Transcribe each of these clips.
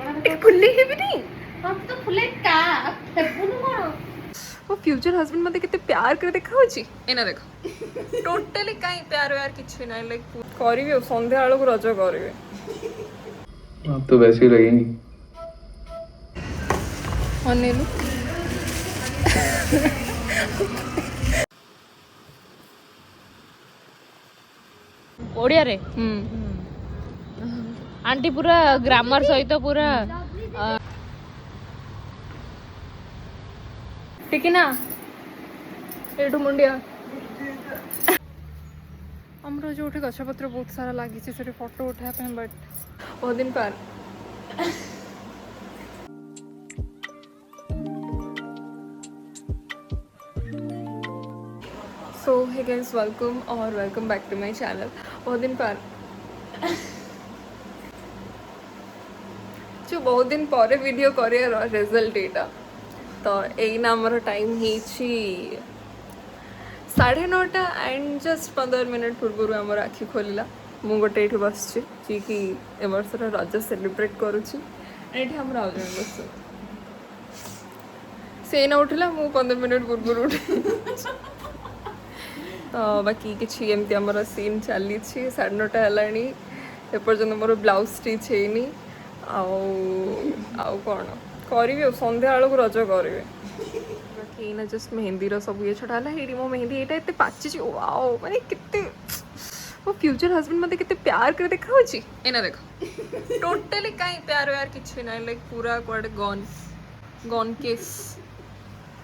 Fully भी नहीं हम तो फुले का फेबुनु कोन वो फ्यूचर हस्बैंड मते केते प्यार करे देखा छी एना देखो टोटली काई प्यार यार किछ नहीं लाइक करिवे संध्या आलो को रज करिवे अब तो वैसे ही लगेंगी। अनिलु ओडिया रे आंटी पूरा ग्रामर सहित पूरा ठीक है ना एठू मुंडिया हमरो जो गछपत्र बहुत सारा लगी से फोटो उठाया बट बहुत दिन पर सो हे गाइस वेलकम और welcome back to my channel बहुत दिन पर जो बहुत दिन पर वीडियो कर रिजल्ट एटा तो एना आमर time he 9:30 and just 15 minute पूर्व आम आखि खोलला मु गोटे ये बस जी कि ए वर्षर रज सेलिब्रेट करुच्ची एठी हम आउ जन बस से ना उठला मु 15 मिनट पूर्व उठ तो बाकी किसी एमती आमर सीन चली 9:30 है एपर्तंत मोर ब्लाउज स्टिच है आउ कौन करी संध्या को रज करेंगे बाकी ना जस्ट मेहंदी सब ये छड़ा है मो मेहंदी यहाँ एत पाची वाओ माने कितने वो फ्यूचर हस्बैंड मते केते प्यार करे देखा छी एना देखो टोटली काई प्यार यार किछ नहीं लाइक पूरा कोड गॉन गॉन केस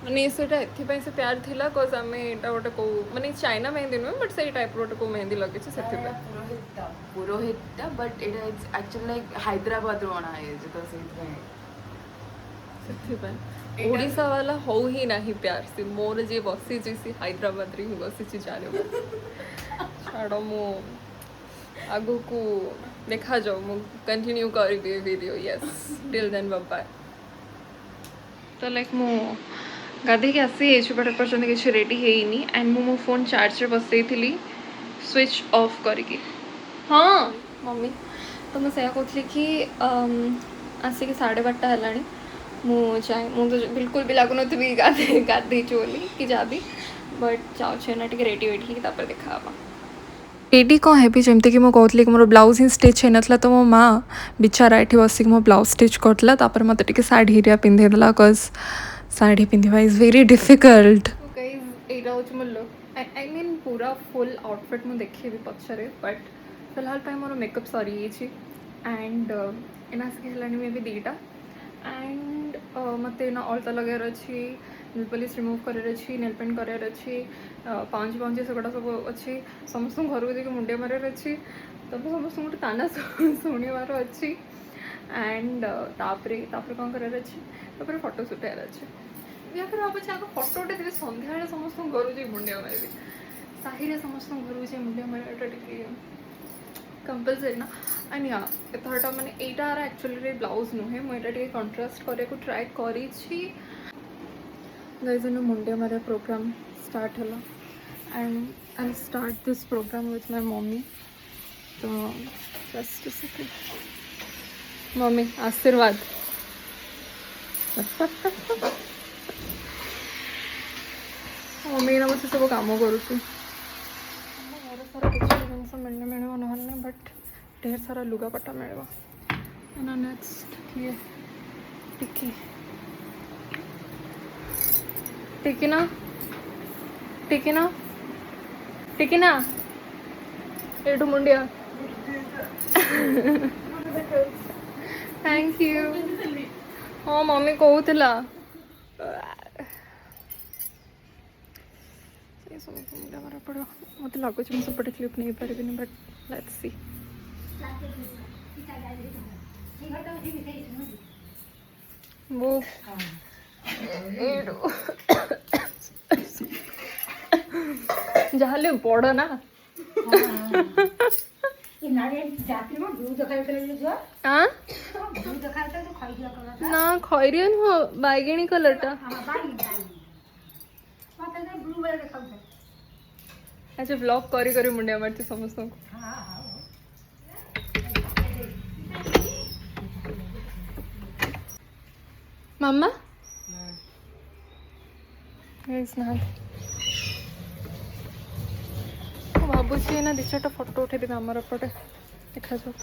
माने सेटा एथि से प्यार थिला कोज आमे एटा गोटे को माने चाइना मेहंदी नुह बट सेई टाइप रोटे को मेहंदी लगे से सेथि पुरोहित but it is actually like Hyderabad रो बना है जो से ओडिशा वाला हो ही नहीं प्यार से मोर जे बसी सी हैदराबाद रे बसी जाने छाड़ मु आगु को देखा जाओ मु कंटिन्यू करी video yes till then bye तो लाइक मु गाधे के आसी बट पर्यटन किसी रेडी है एंड मो फोन चार्ज बसई थी स्विच ऑफ करके हाँ मम्मी तो मुझे कहती कि आसिक 12:30 है मुझे तो बिल्कुल भी लगुन थी गाधे बोली कि जाबी बट जाऊँ ना टे रेडी वेडी देखा रेडी कौन है जमती कि मुझे कहती कि मोर ब्लाउज ही स्टिच हो ना तो मो माँ बिचारा ये बसिक मो ब्लाउज स्टिच करता मत टे शाढ़ी हेरिया पिंधेदेला बिकज शाढ़ी पिंधा is very difficult I mean पूरा फुल आउटफिट मुझे देखी पचर बट फिलहाल मोर मेकअप सरी एंड एना से मे भी 2टा एंड मत अलता लगार अच्छी नेल पॉलिश रिमूव करार अच्छी नेल पेंट करार अच्छी पाउंजी सेगुड़ा सब अच्छी समस्त घर को जाके मुंडिया मारार अच्छी तब समस्त गोटे ताना शुणवार अच्छी एंड तापरे कौन करार अच्छी तापर फोटो सुटार अच्छे या फिर भावुँ आगे फोटो उठे सन्ध्या समस्त घर जाए मुंडिया मारे साहिरे समस्त घर जाए मुंडिया माराटा टे कंपलसरी ना एंड या एथरटा माने एटा एक्चुअली ब्लाउज नुहे मुझे कंट्रास्ट करे को ट्राई करी गाइस मुंडिया मारे प्रोग्राम स्टार्ट है and I start this program with my mummy तो जस्ट सेकंड मम्मी आशीर्वाद मम्मी ना मुझे सब काम करुच्छी घर सारा किसी जिनस मिल ना बट ढेर सारा लुगापटा मिलवा नेक्स्ट ये टिकी टिकी ना टिकी ना टिकी ना एटू मुंडिया थैंक यू हाँ मम्मी कहूला पड़ो मत लगुच मुझे सेपटे क्लिप नहीं पारि बट लेट्स सी वो जहाँ बड़ ना ना खैरिया नुह बैगेणी कलरटा अच्छा ब्लॉग करी करी मुंडिया मारती समस्त को मामा भावुची ना 2-4टा फोटो उठेदेवी आमर एपटे देखा जाऊ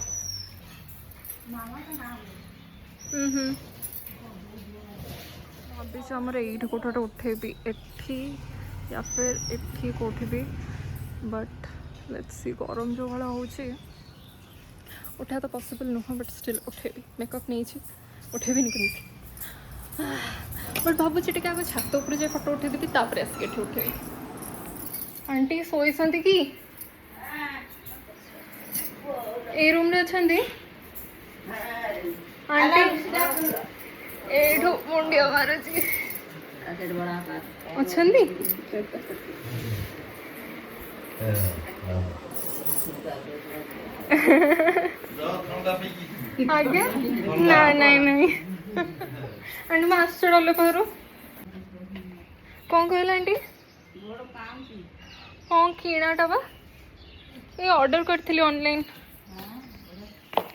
भाभी आमर ये कोठा उठेबी एठी या फिर एठी कोठी भी बट लेट्स सी गरम जो भाला होची उठा तो पॉसिबल नुह बट स्टिल उठेबी मेकअप नहीं उठेबी नहीं बट भावुची टे आगे छात उपर जाए फोटो उठेदेवी तापर आसिक उठेबी आंटी शोईसंती कि ए रूम रे अछंती आंटी एठो मुंडिया मारुची अछंती आज्ञा ना नहीं नहीं आंटी मैं आस चढ़ाले पारो कौन कहला आंटी हाँ किणाटा बा ये ऑर्डर करथिली ऑनलाइन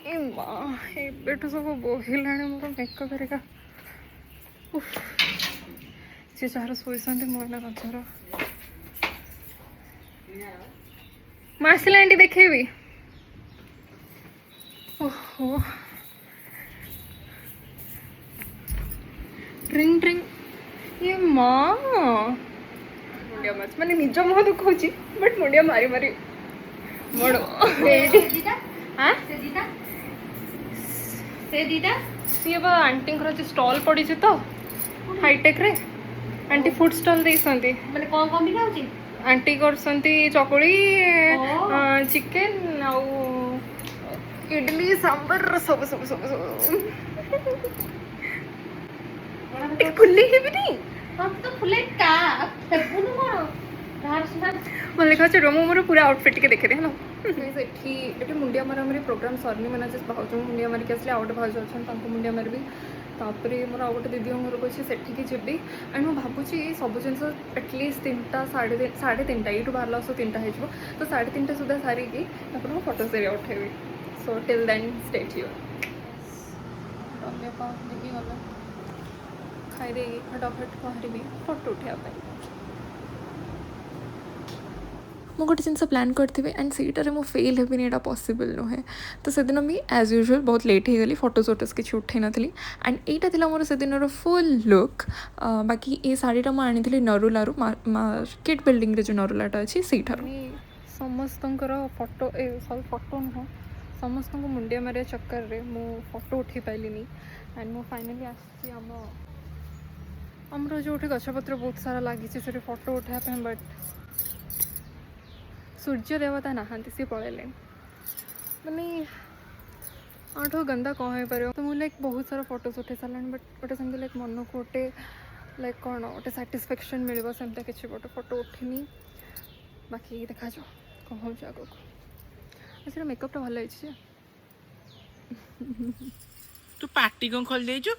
ए माँ एबेठु सब बोहिलाणी मोर मेकअप हेरिका से जार शोईसंती मोना कंचर मार्शल आंटी देखेबी ओहो ड्रिंक ड्रिंक ये माँ मुंडिया मार माने निज मुह दुखौची बट मुंडिया मारी मारी मोड़ हाँ से दीदा सी बा आंटी स्टॉल पड़ी तो हाईटेक रे आंटी फूड स्टॉल देइसंती ମାନେ କଣ କଣ ବିକା ହଉଛି आंटी करसंती चकुली चिकेन आउ इडली सांबर सब सब सब सब एक फुल्ली है भी नहीं ହଁ ତ ଫୁଲେଟ କା ଫେବୁନୁ କଣ କାହାର ସୁନା मैं लिखा चलो मो मोर पूरा आउटफिट के देखे देना सेठी एठी मुंडिया मारा मारी प्रोग्राम सरनी मैंने जस्ट भाउज मुंडिया मारी के आसले आउट भाउज अछन तांको मुंडिया मारबी तापरे मोर आउट दीदी घर को अच्छे सेठी की जीबी एंड मो भाबुची सब जिनस एटलिस्ट 3टा 3:30 यू बाहर सो 3टा हो तो 3:30 सुधा सारिकी तापर मो फोटो से उठेबी so till then stay here Ramya पा दीदी गला खाई देगी फटाफट बाहर फोटो उठाइबा मु गोटे जिन प्लान करी एंड सीटार मु फेल हेबिनी एटा पॉसिबल नुहे तो से दिन मुझे एज यूजुअल बहुत लेट हो गली फोटोज वोटोज किसी उठे नी एंड यहाँ मोर से दिन फुल लुक बाकी ये शाढ़ीटा मुझे आनी नरुलारू मार्केट बिल्डिंग रे जो नरुलाटा अच्छी से समस्त फोटो सॉरी फोटो नुह समस्त मुंडिया मारे चक्कर रे मु फोटो उठे पाइलिनी एंड मु फाइनाली आमर जो गछपत्र बहुत सारा लगी से फोटो उठाया बट सूर्य देवता नहांती सी पड़े माने आठो गंदा कौन हो पार तो मुझे लाइक बहुत सारा फोटोज उठे सारे बट गोटे सेमती लाइक मन को गोटे लाइक कौन गोटे साटिस्फैक्शन मिल सेमता किसी गोटे फोटो उठिनी बाकी देखा जाओ कौन हो आगे अच्छा मेकअपटा भल है तू पार्टी कौन खोल देजु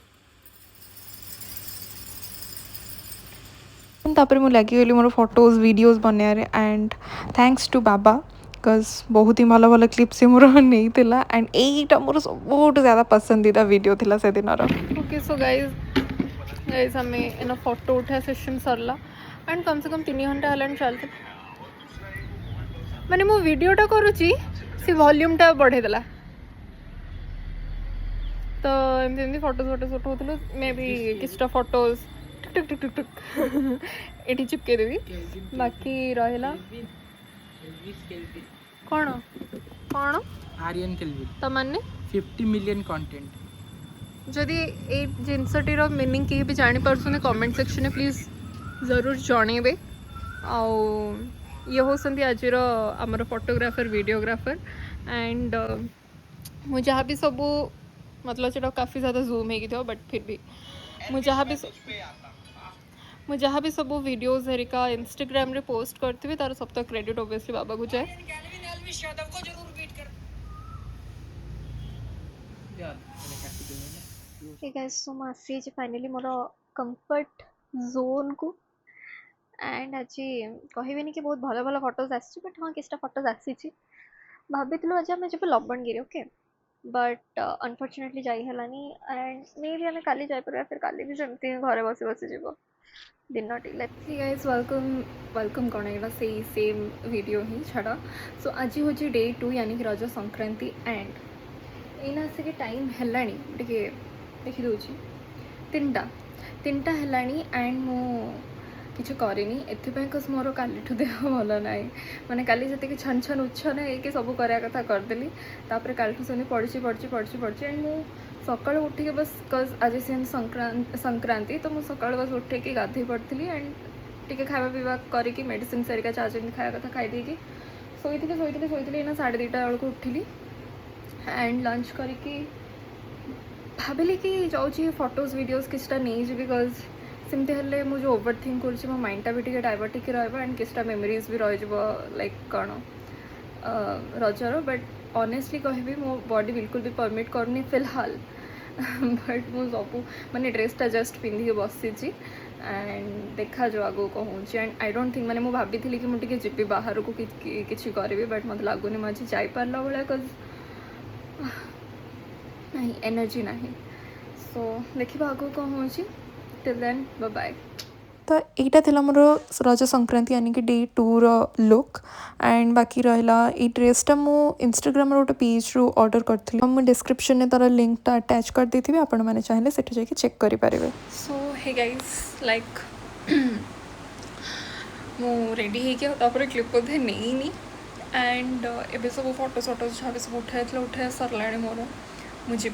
तापर मुझे लगी मोर फोटोज वीडियोस बनयारे एंड थैंक्स टू बाबा बिकज बहुत ही भल भल क्लिप से मोर नहीं एंड यहीटा मोर सब ज़्यादा पसंदीदा वीडियो थिला से दिन ओके सो गाइज आम इन फोटो उठा सेशन सरला एंड कम से कम 3 घंटा हलान चलते माने मो वीडियोटा करुची सी वॉल्यूमटा बढ़ेदेला तो एमती फोटोज फोटोज उठाऊँ मे बी किछटा फोटोज टुक टुक टुक टुक ये चिपके देवी बाकी रहा कौन कौन आर्यन केल्विन तो माने 50 मिलियन कंटेंट जदि ए जिनसटीर मीनिंग कहीं भी जानी पार्सुने कमेंट सेक्शन में प्लीज जरूर जनइबे आउ ये होसंती आजिर आमर फोटोग्राफर वीडियोग्राफर एंड मुझे जहाँ भी सब मतलब जो काफ़ी ज़्यादा जूम हो बट फिर भी मुझे जहाँ भी सब वीडियोस हरिका इंस्टाग्राम रे पोस्ट करती हुई तार सब तक क्रेडिट ऑब्वियसली बाबा को जाए सो आसी फाइनली मोर कंफर्ट जोन को एंड आज कहबेनि कि बहुत भल भल फोटोज आसी बट हाँ किसी फोटोज आसी भाभी आज आम जब लबणगिरी ओके बट अनफॉर्चुनेटली जाई हेलानी एंड मे भी आम काली जापर फिर काली भी जमती घरे बसी बसी जीव दिन टी लेट्स गाइस वेलकम कौन है से सेम वीडियो ही छाड़ा सो आज हूँ डे 2 यानी कि रज Sankranti and Anna Ashik time है टे देखी दूची 3टा है एंड मु किसी करनी एपाई कज मोर कालीठू देह भल ना मैंने काली जी छन छन उच्छन है सब करा कथा करदेली तापर कालीठू से पढ़ी एंड मु सकाल उठिक बस कज आज से संक्रांति तो मुझे सकाल बस उठिक गाधे पड़ी एंड टी खावा पीवा करके मेडिसिन सारिका चार्ज खाया कथा खाई शोती ना 2:30 बेलू उठिली एंड लंच करके भाविली कि जाऊँगी फोटोज वीडियोस किसटा नहीं जी बिकज सेमती हेल्ले मुझे ओवर थिंक कर मो माइंडटा भी डाइवर्ट एंड किसटा मेमोरीज भी रही लाइक कौन रजर बट ऑनेस्टली कहबी मो बॉडी बिल्कुल भी परमिट करनी फिलहाल बट मु सब माने ड्रेसटा जस्ट पिंधिक बसी एंड देखा जो आगो कहूँ एंड आई डोंट थिंक मैंने मुझे भाभी कि मुझे जी बाहर को किसी करी बट मत लगुनि मुझे जापारा भाया कज नहीं एनर्जी नहीं सो देखा आगो कौन हो टिल देन बाय बाय तो यहाँ था मोर रज संक्रांति यानी कि डे 2 लुक एंड बाकी रहा ये ड्रेसटा मु इंस्टाग्राम गोटे पेज रू ऑर्डर करी मुझे डिस्क्रिप्शन में तार लिंकटा अटैच कर देती आपण मैंने चाहिए से जाकि चेक करेंगे सो हे गाइस लाइक मु रेडी होकर क्लिप बोधे नहीं एंड एबे सब फोटो जहाँ भी सब उठाई सरला मोर मुझे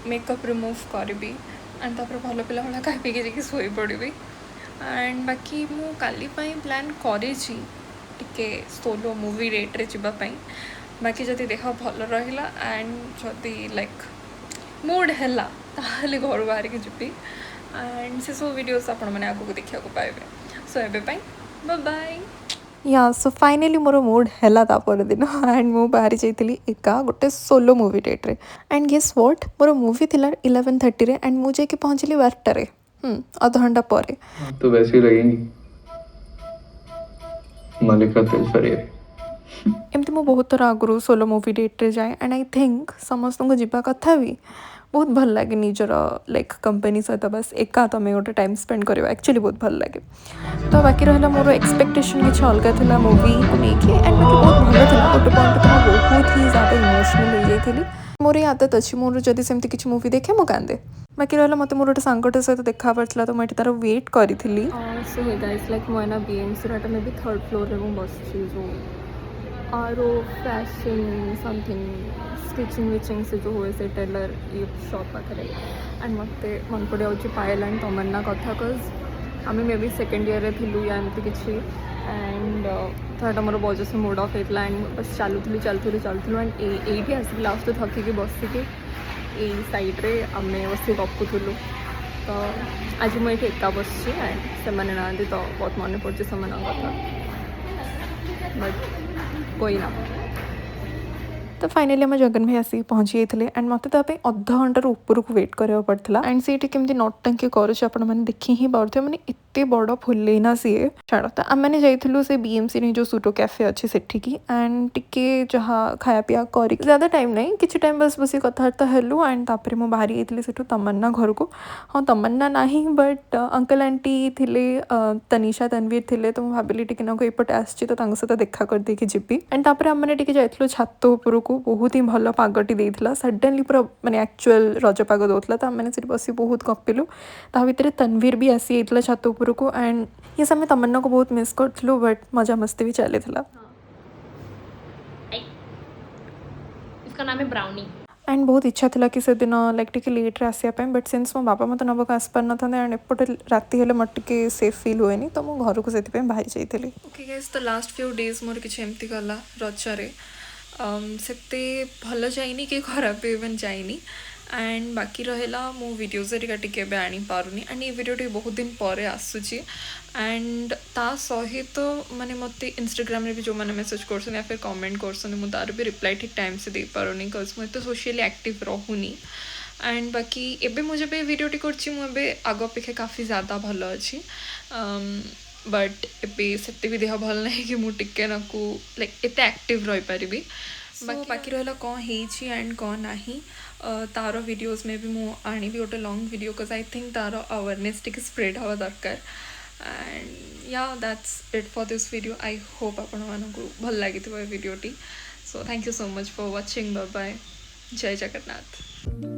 मेकअप रिमूव करी एंड तापर भल पिला भाया खा पी जाकि शोई पड़ी एंड बाकी मु काली प्लान करी सोलो मूवी डेट्रे जावाई बाकी जदि देह भल रहा एंड जदि लाइक मूड है ताहले घर बाहर की जी एंड से सब वीडियोस आपण मैंने आगू देखा पाइबे सो एबे बाय बाय या सो फाइनाली मोर मूड है तापर दिन एंड मु बाहरी जाइली एका गोटे सोलो मूवी डेट्रे and guess what more movie थिला 11:30 रे एंड मुझे पहुँचली 12 अध घंटा पर तो वैसे ही लगेंगी मलिका दिल फरेर एमती मु बहुत थर आगु सोलो मूवी डेट्रे जाए एंड आई थिंक समस्त को जीवा कथा भी बहुत भल लगे निजर लाइक कंपनी सहित बस एका तुम गोटे टाइम स्पेंड कर एक्चुअली बहुत भल लगे तो बाकी रहा मोर एक्सपेक्टेशन किसी अलग था मूवी को लेकिन एंड बाकी बहुत भल था गोटे पॉइंट तो बहुत ही ज़्यादा इमोशनल हो जाती मोर ये आदत अच्छी मोर जब सेमती किसी मूवी देखे मु कांदे बाकी रहा मत मोर गोटे सांगटे सहित देखा पड़ा तो मुझे तार वेट करी so hey guys like Mona BMC maybe 3rd floor रे बस जो आरो फैशन समथिंग स्टिचिंग विचिंग से जो हुए से टेलर ये शॉप पाखे एंड मत मन पड़े आज पायल एंड तमन्ना कथा कज आम मे बी 2nd ईयर थी या एमती किसी एंड तो मोर बहुत से मूड ऑफ होता एंड बस चलुलू एंड ये आसिक लास्ट थकिकी बसिकी ये सैड्रे आम बस गपुलु तो आज मुझे एका बस एंड से ना तो बहुत मन पड़े से कथा बट कोई ना तो फाइनाली आम जगन भाई आसिक पहुँची जाते एंड मत अध घंटार ऊपर को वेट करा पड़ा एंड से केमती नौटंकी करें देखी ही पारे मैंने एत बड़ फुलेना सी छाड़ तो आम मैंने जाइलु से बीएमसी जो सूटो कैफे अच्छी सेठिकी एंड टिके जहाँ खाया पीया कर ज़्यादा टाइम नहीं किसी टाइम बस बस कथबार्ता हेलु एंड तापर मुझे बाहरी जाइली से तमन्ना घर को हाँ तमन्ना नहीं बट अंकल आंटी थे तनिषा तनवीर थे तो मुझे भाविली टिके ना एपटे आसी तो सहित देखा कर देकी जीवी एंड तापर आम मैंने जाइलु छात उपर को बहुत ही भल पागटी देता सडनली पूरा माने एक्चुअल रज पाग दूसरा तो मैंने बस बहुत गपिलु ता भितर तनवीर भी आसी जाता छात उपर को एंड ये समय तमन्ना को बहुत मिस करूँ बट मजा मस्ती भी चली इसका नाम है ब्राउनी एंड बहुत इच्छा था कि से दिन लाइक टे लेट आसापी बट सिंस मो बाबा मत नबक आस पार ना एंड एपटे राति हेल्ले मत टे सेफ फिल हुए तो मुझे घर को से बाहरी जाइली ओके गाइस तो लास्ट फ्यू डेज मोर किसी एमती गला रजरे से भल जाइनी कि खराब भी इवेन जाइनी एंड बाकी रहा मो वीडियोज हरिका टिके आनी पारुनी एंड ये वीडियो बहुत दिन पर आसूची एंड ता सहित माने मत इंस्टाग्राम भी जो मैंने मेसेज कर या फिर कमेंट कर तार भी रिप्लाई ठीक टाइम से दे पारुनी बिकज मुझे सोशली एक्टिव रहूनी एंड बाकी एबे मुझे वीडियोटी कर आग अपेक्षा काफ़ी ज़्यादा भल अच्छी बट एबे से भी देह भल ना कि मुझे टिके नाकू लाइक एत एक्टिव रही पारि बाकी रहा कौन है एंड कौन नहीं तार वीडियोस में भी मुझे आनी गोटे long video because I think तार अवेयरनेस टी स्प्रेड हवा दरकार and yeah that's it for this video I hope आपण मानक भल लगी वीडियोटी so thank you so much for watching bye bye जय जगन्नाथ।